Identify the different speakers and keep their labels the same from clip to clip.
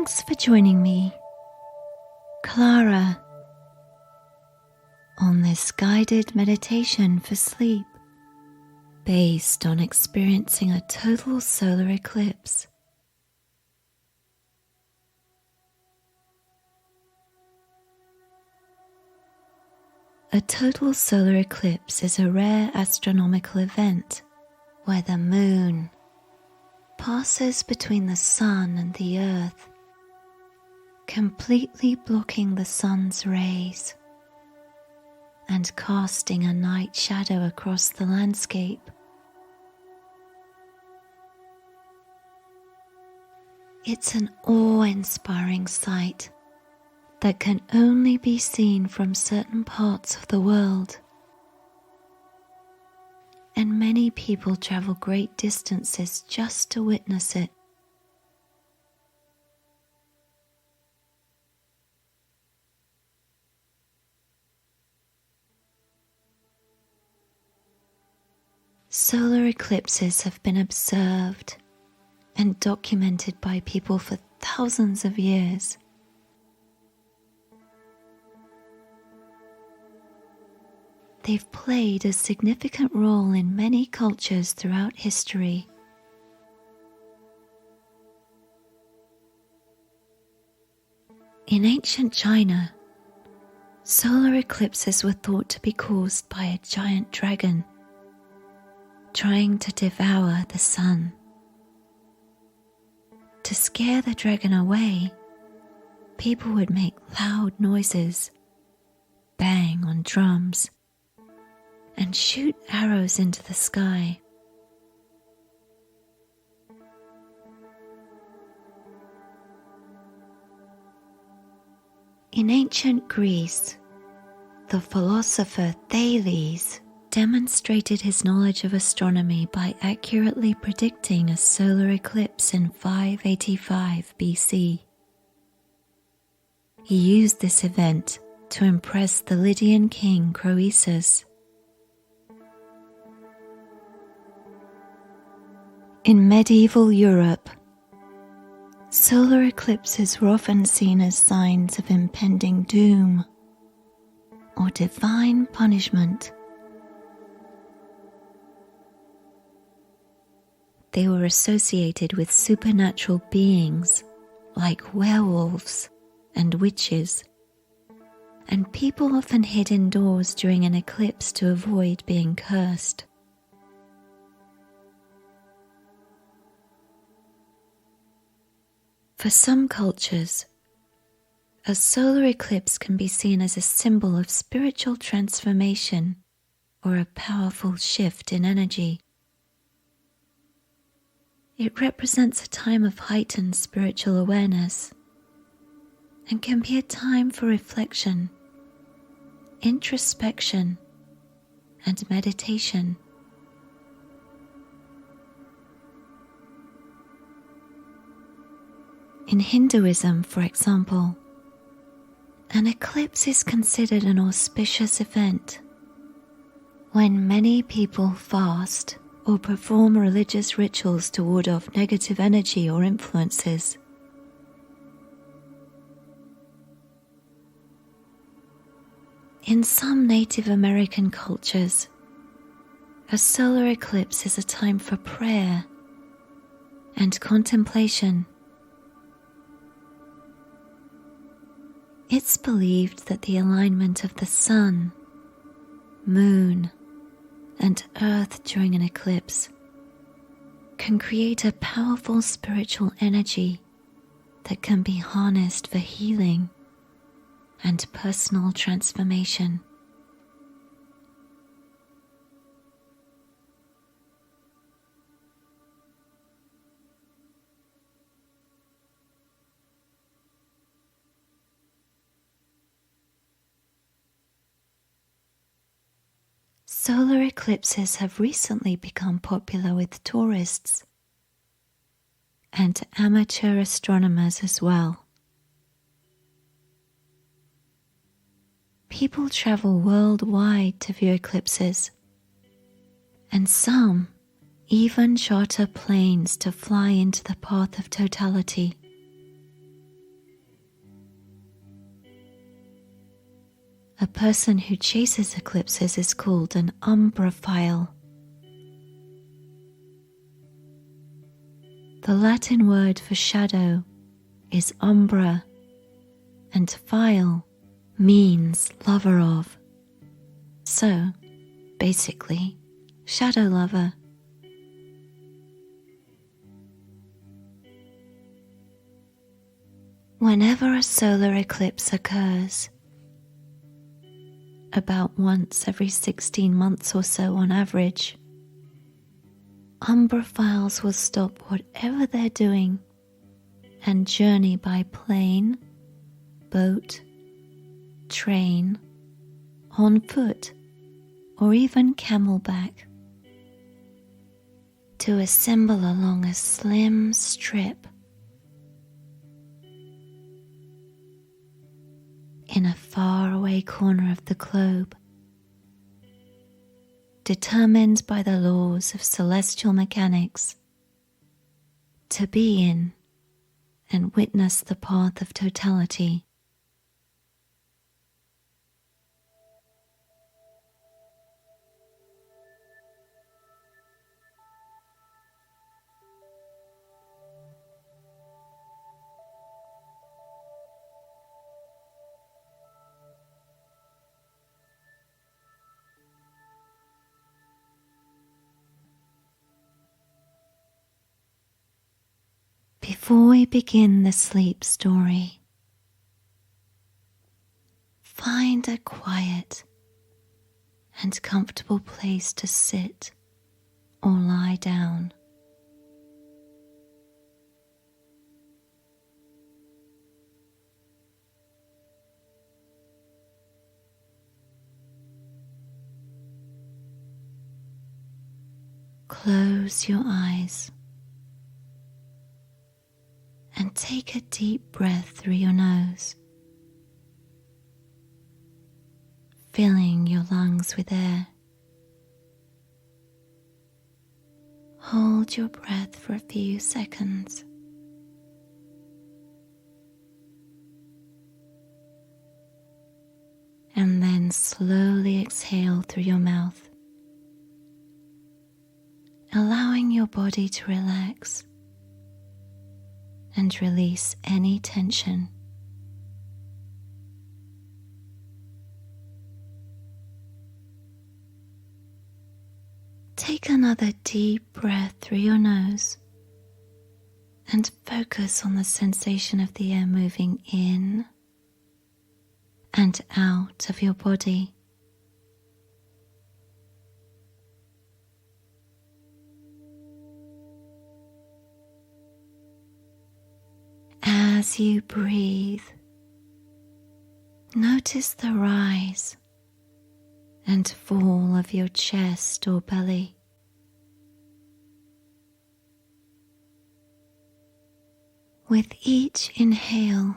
Speaker 1: Thanks for joining me, Clara, on this guided meditation for sleep based on experiencing a total solar eclipse. A total solar eclipse is a rare astronomical event where the moon passes between the sun and the earth, completely blocking the sun's rays and casting a night shadow across the landscape. It's an awe-inspiring sight that can only be seen from certain parts of the world, and many people travel great distances just to witness it. Solar eclipses have been observed and documented by people for thousands of years. They've played a significant role in many cultures throughout history. In ancient China, solar eclipses were thought to be caused by a giant dragon trying to devour the sun. To scare the dragon away, people would make loud noises, bang on drums, and shoot arrows into the sky. In ancient Greece, the philosopher Thales demonstrated his knowledge of astronomy by accurately predicting a solar eclipse in 585 BC. He used this event to impress the Lydian king Croesus. In medieval Europe, solar eclipses were often seen as signs of impending doom or divine punishment. They were associated with supernatural beings like werewolves and witches, and people often hid indoors during an eclipse to avoid being cursed. For some cultures, a solar eclipse can be seen as a symbol of spiritual transformation or a powerful shift in energy. It represents a time of heightened spiritual awareness and can be a time for reflection, introspection, and meditation. In Hinduism, for example, an eclipse is considered an auspicious event when many people fast or perform religious rituals to ward off negative energy or influences. In some Native American cultures, a solar eclipse is a time for prayer and contemplation. It's believed that the alignment of the sun, moon, and earth during an eclipse can create a powerful spiritual energy that can be harnessed for healing and personal transformation. Solar eclipses have recently become popular with tourists and amateur astronomers as well. People travel worldwide to view eclipses, and some even charter planes to fly into the path of totality. A person who chases eclipses is called an umbrophile. The Latin word for shadow is umbra, and phile means lover of. So, basically, shadow lover. Whenever a solar eclipse occurs, about once every 16 months or so on average, umbrophiles will stop whatever they're doing and journey by plane, boat, train, on foot, or even camelback to assemble along a slim strip in a faraway corner of the globe, determined by the laws of celestial mechanics, to be in and witness the path of totality. Before we begin the sleep story, find a quiet and comfortable place to sit or lie down. Close your eyes and take a deep breath through your nose, filling your lungs with air. Hold your breath for a few seconds. And then slowly exhale through your mouth, allowing your body to relax and release any tension. Take another deep breath through your nose and focus on the sensation of the air moving in and out of your body. As you breathe, notice the rise and fall of your chest or belly. With each inhale,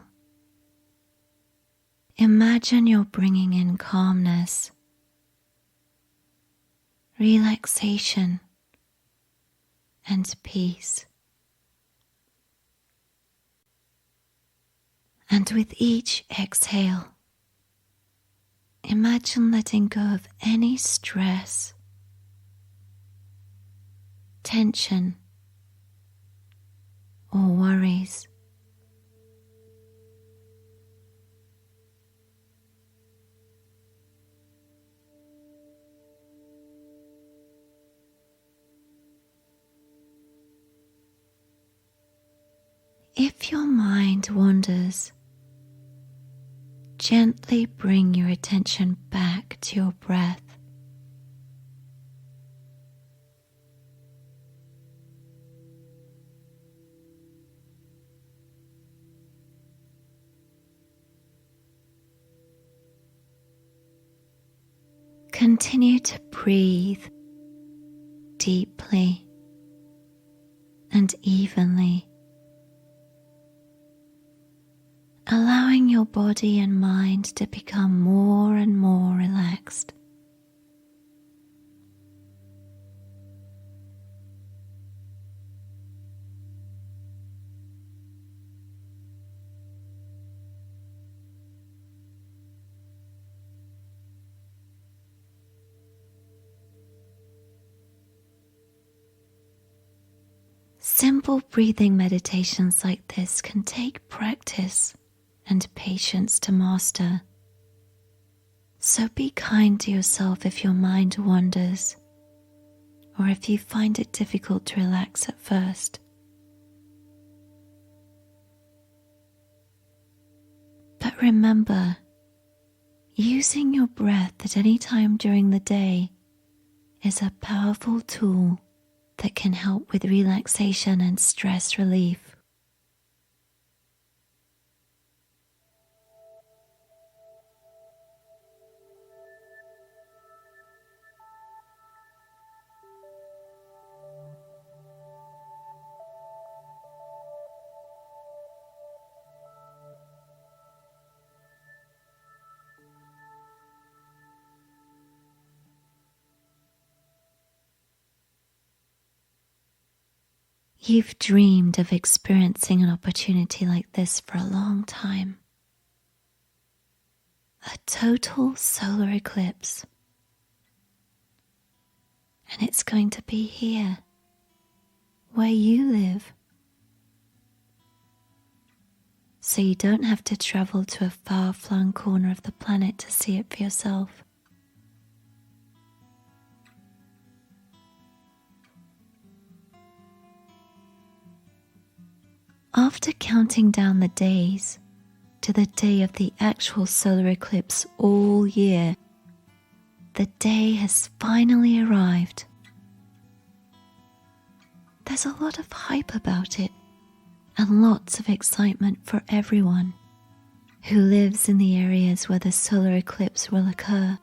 Speaker 1: imagine you're bringing in calmness, relaxation, and peace. And with each exhale, imagine letting go of any stress, tension, or worries. If your mind wanders, gently bring your attention back to your breath. Continue to breathe deeply and evenly, allowing your body and mind to become more and more relaxed. Simple breathing meditations like this can take practice and patience to master. So be kind to yourself if your mind wanders, or if you find it difficult to relax at first. But remember, using your breath at any time during the day is a powerful tool that can help with relaxation and stress relief. You've dreamed of experiencing an opportunity like this for a long time. A total solar eclipse. And it's going to be here, where you live. So you don't have to travel to a far-flung corner of the planet to see it for yourself. After counting down the days to the day of the actual solar eclipse all year, the day has finally arrived. There's a lot of hype about it and lots of excitement for everyone who lives in the areas where the solar eclipse will occur.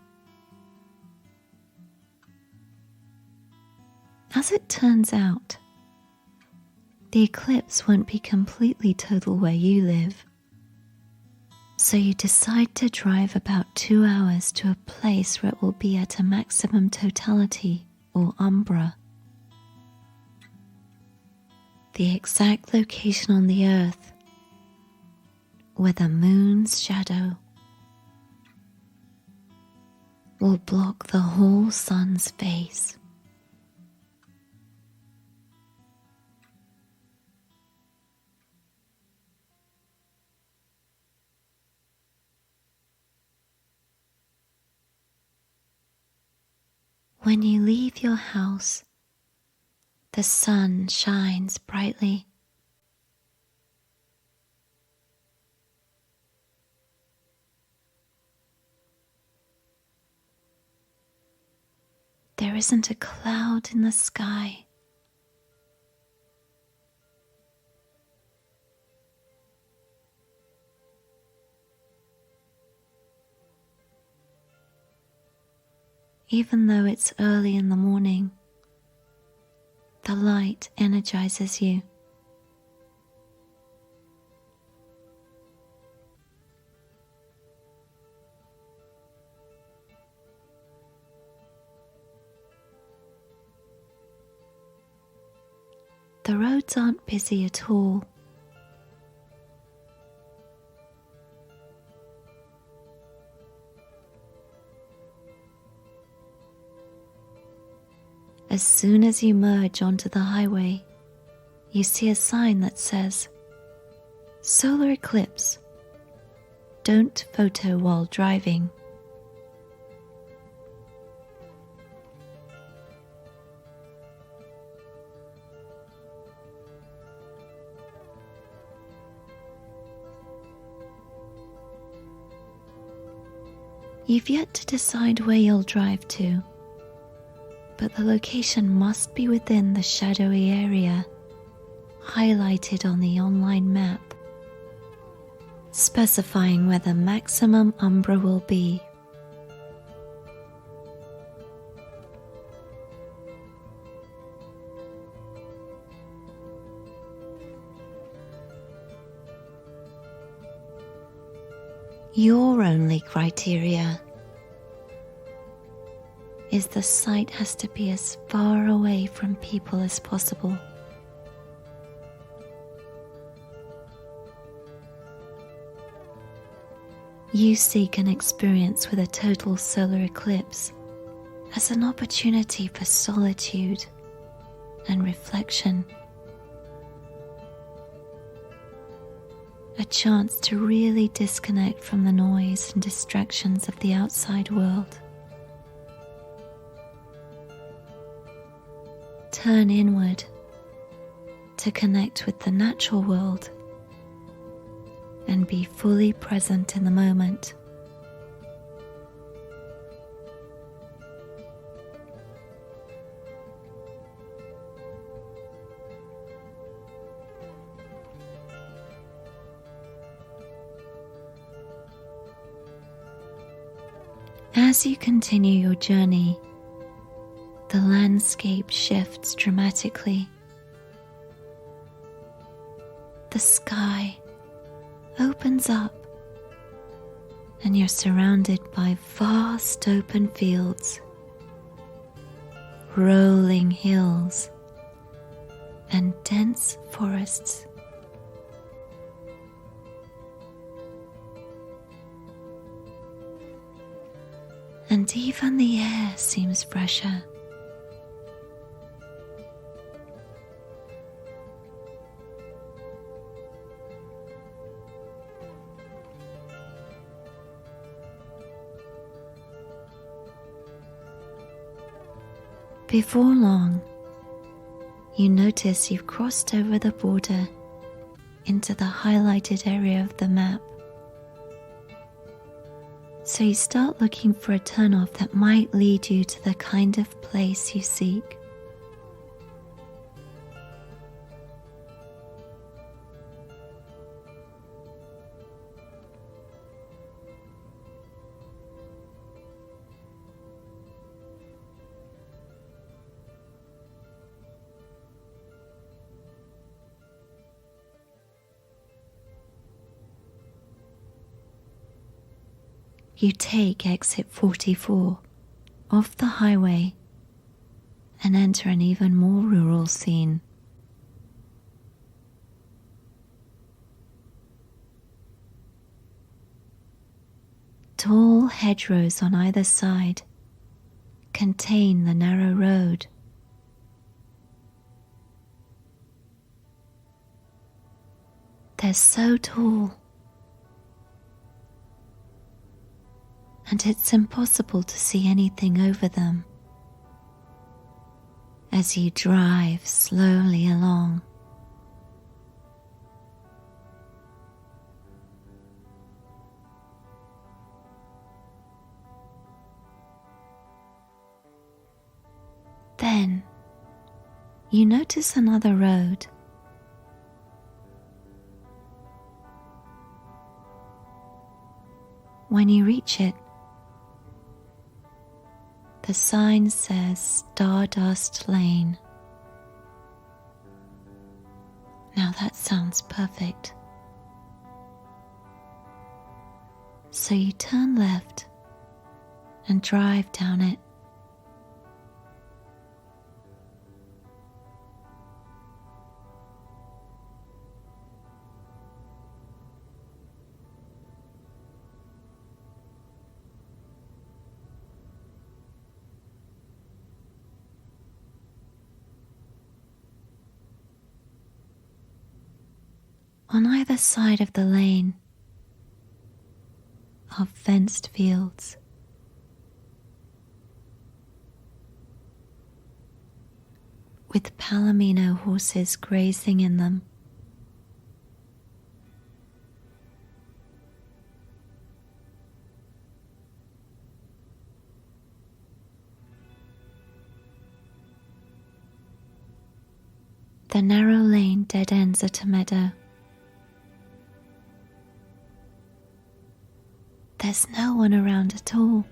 Speaker 1: As it turns out, the eclipse won't be completely total where you live. So you decide to drive about 2 hours to a place where it will be at a maximum totality, or umbra. The exact location on the Earth where the moon's shadow will block the whole sun's face. When you leave your house, the sun shines brightly. There isn't a cloud in the sky. Even though it's early in the morning, the light energizes you. The roads aren't busy at all. As soon as you merge onto the highway, you see a sign that says, "Solar Eclipse. Don't photo while driving." You've yet to decide where you'll drive to, but the location must be within the shadowy area highlighted on the online map, specifying where the maximum umbra will be. Your only criteria is the site has to be as far away from people as possible. You seek an experience with a total solar eclipse as an opportunity for solitude and reflection. a chance to really disconnect from the noise and distractions of the outside world. Turn inward to connect with the natural world and be fully present in the moment. As you continue your journey, the landscape shifts dramatically. The sky opens up and you're surrounded by vast open fields, rolling hills, and dense forests. And even the air seems fresher. Before long, you notice you've crossed over the border into the highlighted area of the map. So you start looking for a turnoff that might lead you to the kind of place you seek. You take exit 44 off the highway and enter an even more rural scene. Tall hedgerows on either side contain the narrow road. They're so tall, and it's impossible to see anything over them as you drive slowly along. Then you notice another road. When you reach it, the sign says Stardust Lane. Now that sounds perfect. So you turn left and drive down it. On either side of the lane are fenced fields. With palomino horses grazing in them. The narrow lane dead ends at a meadow. There's no one around at all.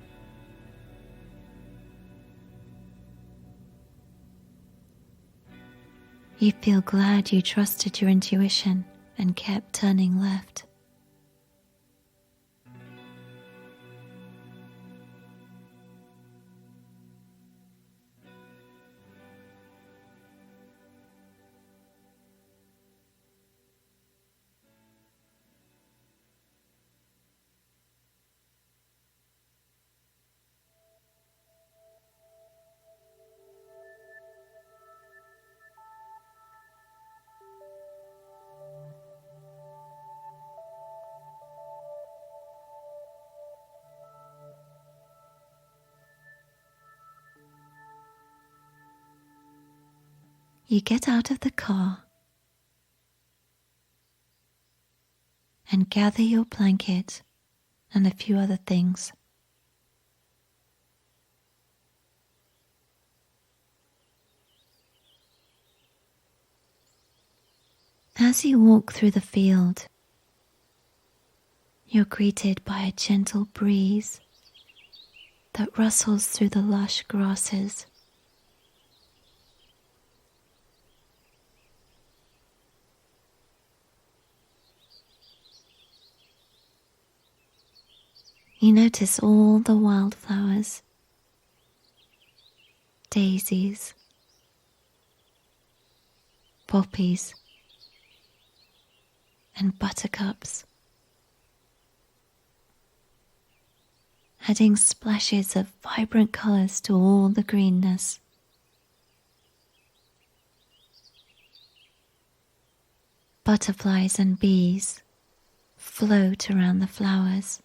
Speaker 1: You feel glad you trusted your intuition and kept turning left. You get out of the car and gather your blanket and a few other things. As you walk through the field, you're greeted by a gentle breeze that rustles through the lush grasses. You notice all the wildflowers, daisies, poppies, and buttercups, adding splashes of vibrant colours to all the greenness. Butterflies and bees float around the flowers,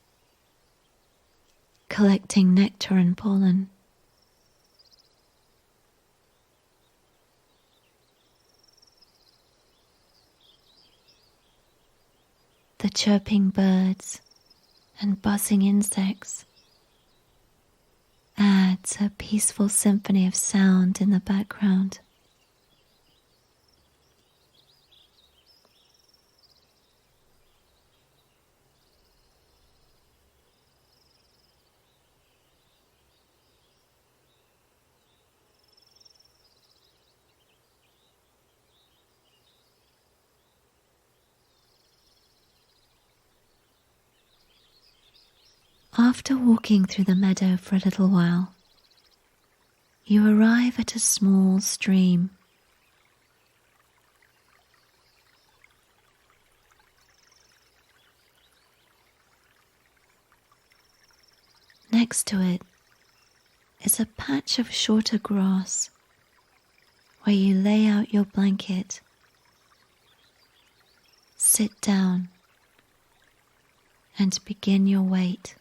Speaker 1: collecting nectar and pollen. The chirping birds and buzzing insects adds a peaceful symphony of sound in the background. After walking through the meadow for a little while, you arrive at a small stream. Next to it is a patch of shorter grass where you lay out your blanket, sit down, and begin your wait.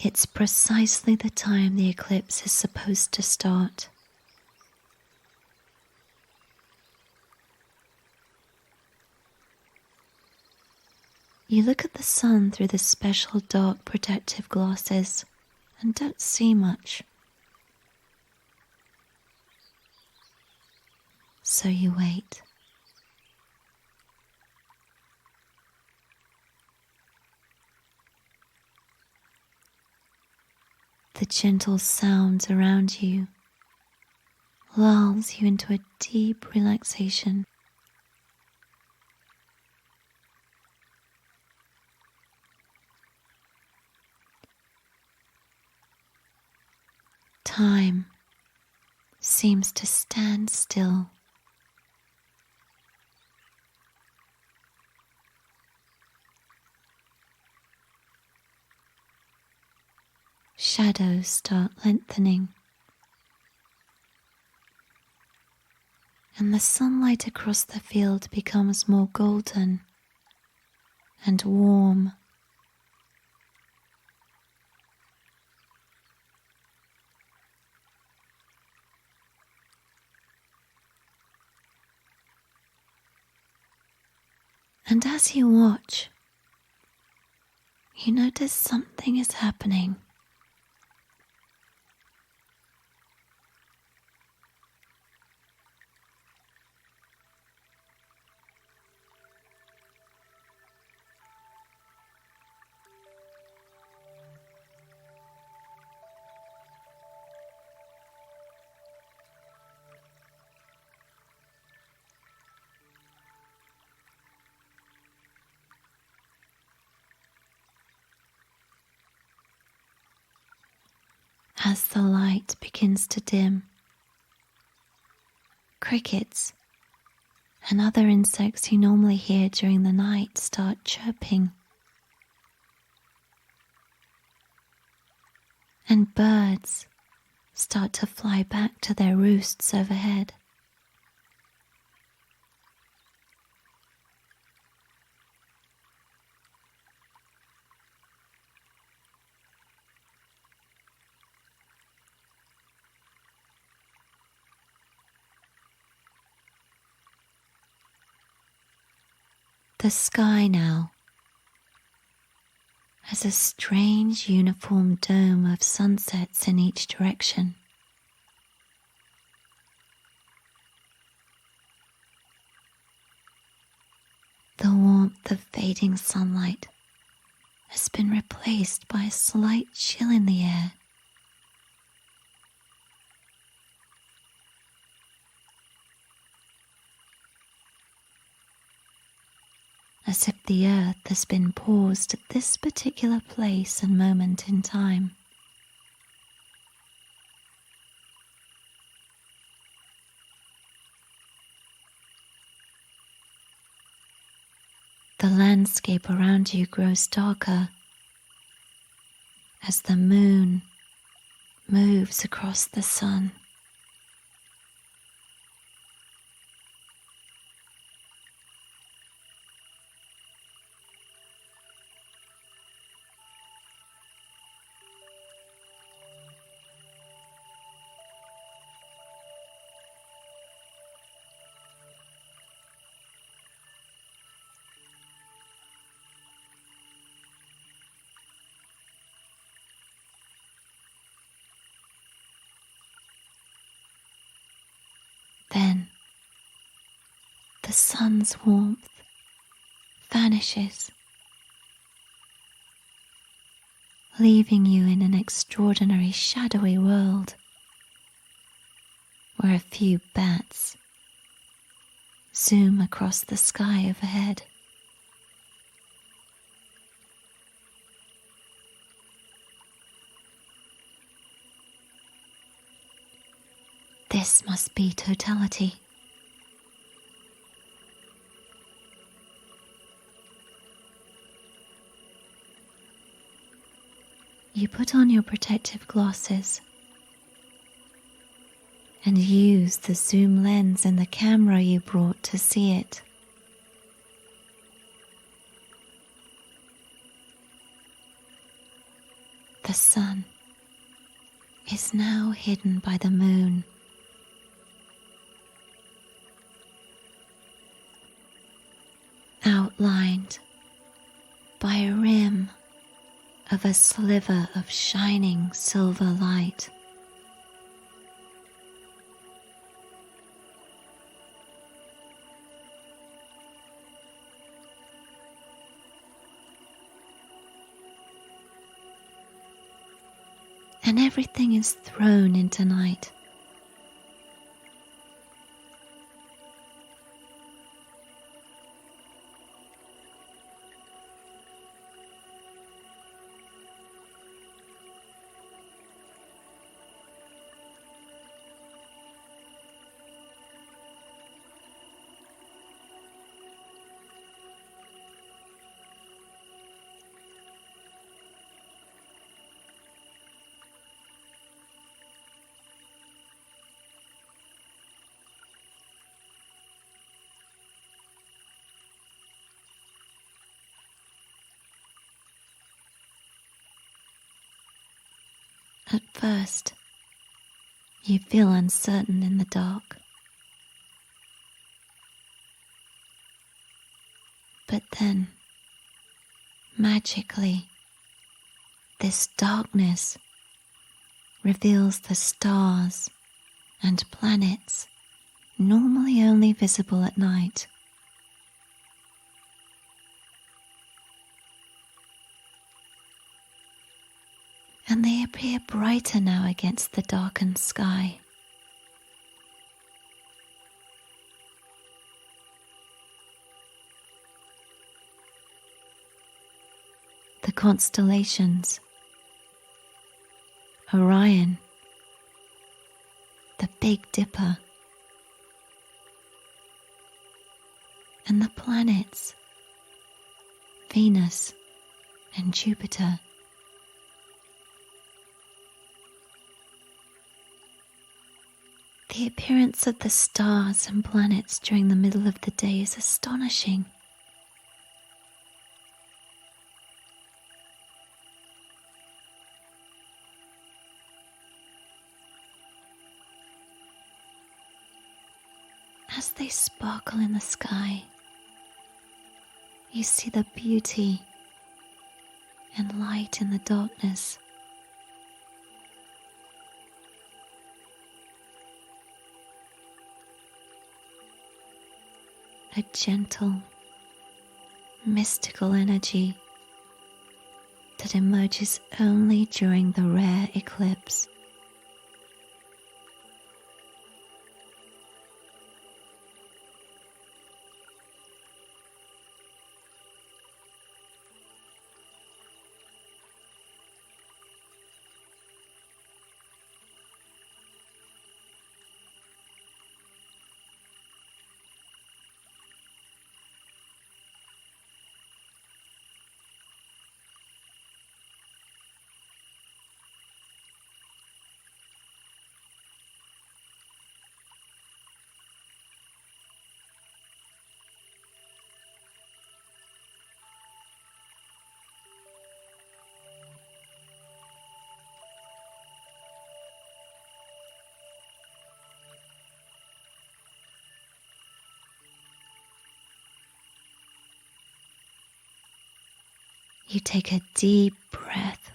Speaker 1: It's precisely the time the eclipse is supposed to start. You look at the sun through the special dark protective glasses and don't see much. So you wait. The gentle sounds around you lulls you into a deep relaxation. Time seems to stand still. Shadows start lengthening, and the sunlight across the field becomes more golden and warm. And as you watch, you notice something is happening. As the light begins to dim, crickets and other insects you normally hear during the night start chirping. And birds start to fly back to their roosts overhead. The sky now has a strange uniform dome of sunsets in each direction. The warmth of fading sunlight has been replaced by a slight chill in the air. As if the earth has been paused at this particular place and moment in time. The landscape around you grows darker as the moon moves across the sun. Then the sun's warmth vanishes, leaving you in an extraordinary shadowy world where a few bats zoom across the sky overhead. This must be totality. You put on your protective glasses and use the zoom lens in the camera you brought to see it. The sun is now hidden by the moon. Outlined by a rim of a sliver of shining silver light. And everything is thrown into night. At first, you feel uncertain in the dark. But then, magically, this darkness reveals the stars and planets normally only visible at night. And they appear brighter now against the darkened sky. The constellations, Orion, the Big Dipper, and the planets, Venus and Jupiter. The appearance of the stars and planets during the middle of the day is astonishing. As they sparkle in the sky, You see the beauty and light in the darkness. A gentle, mystical energy that emerges only during the rare eclipse. You take a deep breath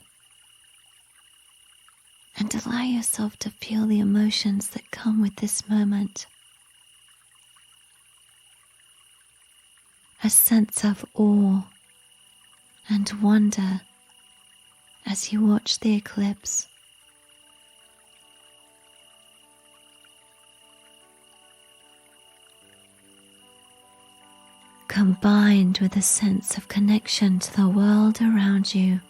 Speaker 1: and allow yourself to feel the emotions that come with this moment. A sense of awe and wonder as you watch the eclipse. Combined with a sense of connection to the world around you.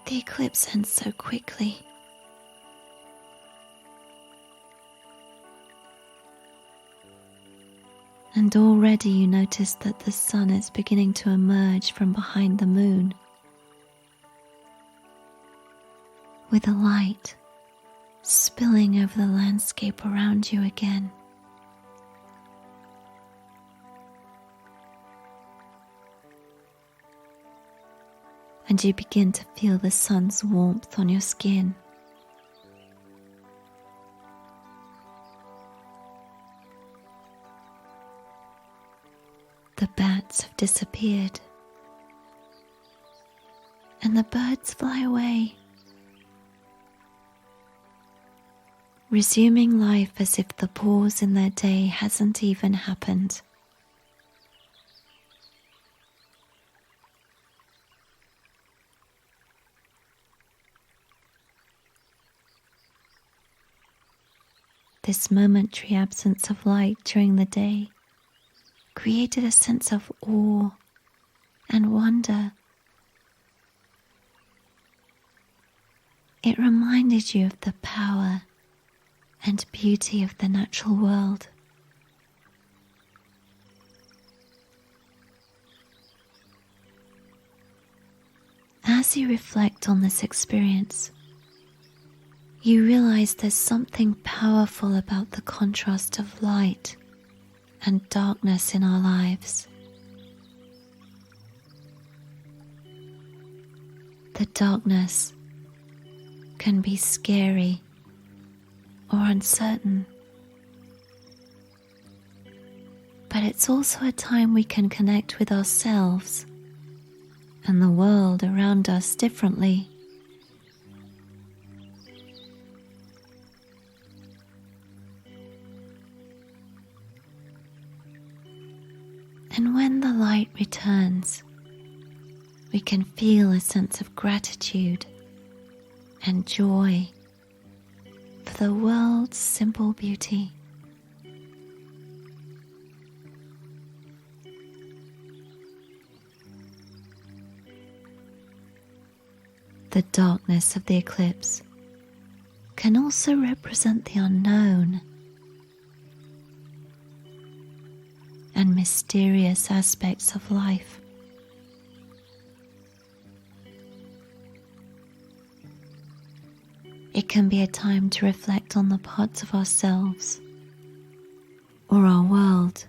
Speaker 1: The eclipse ends so quickly. And already you notice that the sun is beginning to emerge from behind the moon, with the light spilling over the landscape around you again. And you begin to feel the sun's warmth on your skin. The bats have disappeared, and the birds fly away, resuming life as if the pause in their day hasn't even happened. This momentary absence of light during the day created a sense of awe and wonder. It reminded you of the power and beauty of the natural world. As you reflect on this experience, you realize there's something powerful about the contrast of light and darkness in our lives. The darkness can be scary or uncertain, but it's also a time we can connect with ourselves and the world around us differently. And when the light returns, we can feel a sense of gratitude and joy for the world's simple beauty. The darkness of the eclipse can also represent the unknown and mysterious aspects of life. It can be a time to reflect on the parts of ourselves or our world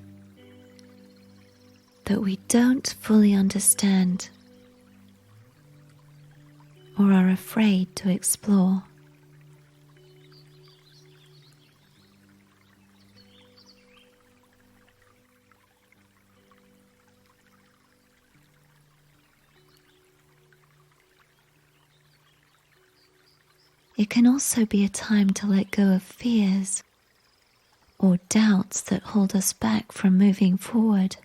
Speaker 1: that we don't fully understand, or are afraid to explore. It can also be a time to let go of fears or doubts that hold us back from moving forward.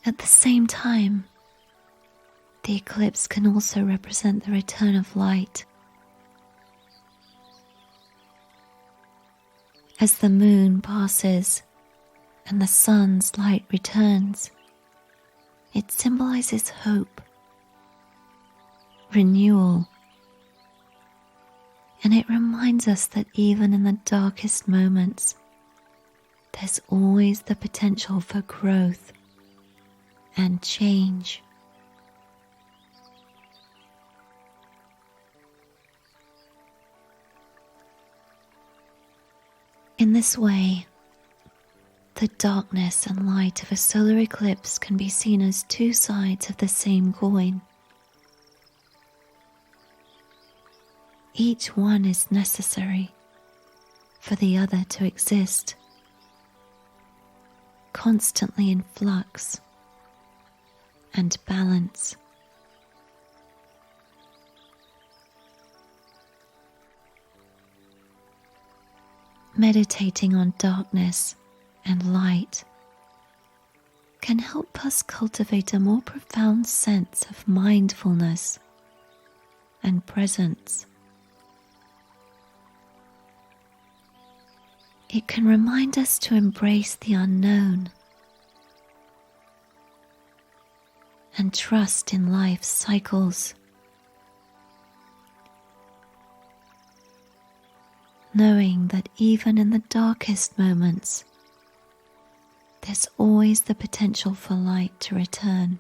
Speaker 1: At the same time, the eclipse can also represent the return of light. As the moon passes and the sun's light returns, it symbolizes hope, renewal, and it reminds us that even in the darkest moments, there's always the potential for growth and change. In this way, the darkness and light of a solar eclipse can be seen as two sides of the same coin. Each one is necessary for the other to exist, constantly in flux and balance. Meditating on darkness and light can help us cultivate a more profound sense of mindfulness and presence. It can remind us to embrace the unknown and trust in life's cycles, knowing that even in the darkest moments, there's always the potential for light to return.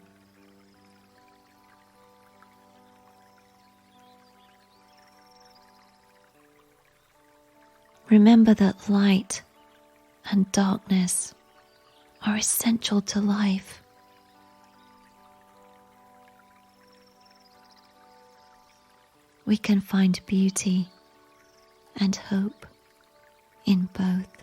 Speaker 1: Remember that light and darkness are essential to life. We can find beauty and hope in both.